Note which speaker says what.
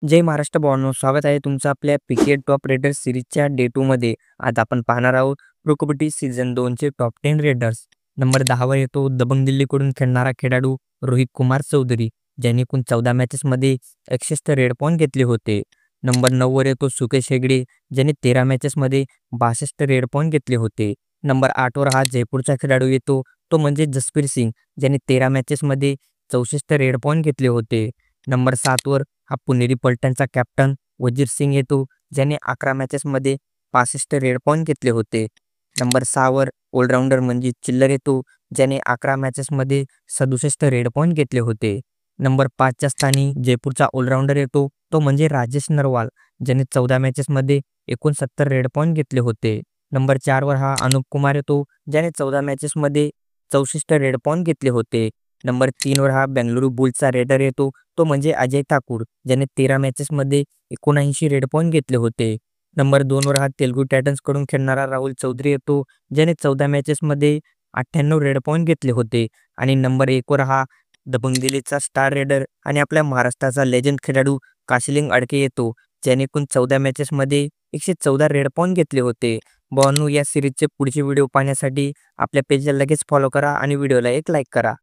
Speaker 1: जय महाराष्ट्र भावांनो, स्वागत आहे तुमचं आपल्या पीके टॉप रेडर्स सिरीजच्या डे 2 मध्ये. आज आपण पाहणार आहोत प्रो कबड्डी सीझन 2 चे टॉप 10 रेडर्स. नंबर 10 वर येतो दबंग दिल्लीकडून खेळणारा खेळाडू रोहित कुमार चौधरी, ज्याने एकूण 14 मॅचेसमध्ये 61 रेड पॉईंट घेतले होते. नंबर 9 वर येतो सुकेश हेगडे, ज्याने 13 मॅचेसमध्ये 62 रेड पॉईंट घेतले होते. नंबर 8 वर हा जयपूरचा खेळाडू येतो, तो म्हणजे जसप्रीत सिंग, ज्याने 13 मॅचेसमध्ये 64 रेड पॉईंट घेतले होते. नंबर 7 वर हा पुणेरी पलटणचा कॅप्टन वजीर सिंग येतो, ज्याने 11 मॅचेसमध्ये 65 रेड पॉईंट घेतले होते. नंबर 6 वर ऑलराऊंडर म्हणजे चिल्लर येतो, ज्याने 11 मॅचेसमध्ये 67 रेड पॉईंट घेतले होते. नंबर 5 च्या स्थानी जयपूरचा ऑलराऊंडर येतो, तो म्हणजे राजेश नरवाल, ज्याने 14 मॅचेसमध्ये 69 रेड पॉईंट घेतले होते. नंबर 4 वर हा अनुप कुमार येतो, ज्याने 14 मॅचेसमध्ये 64 रेड पॉईंट घेतले होते. नंबर 3 वर हा बेंगळुरू बुल्सचा रेडर येतो, तो म्हणजे अजय ठाकूर, ज्याने 13 मॅचेसमध्ये 79 रेड पॉईंट घेतले होते. नंबर 2 वर हा तेलुगू टायटन्सकडून खेळणारा राहुल चौधरी येतो, ज्याने 14 मॅचेसमध्ये 98 रेड पॉईंट घेतले होते. आणि नंबर 1 वर हा दबंग दिल्लीचा स्टार रेडर आणि आपल्या महाराष्ट्राचा लेजंड खेळाडू काशिलिंग अडके येतो, ज्याने एकूण 14 मॅचेसमध्ये 114 रेड पॉईंट घेतले होते. भावांनो, या सिरीजचे पुढचे व्हिडिओ पाहण्यासाठी आपल्या पेजला लगेच फॉलो करा आणि व्हिडिओला एक लाईक करा.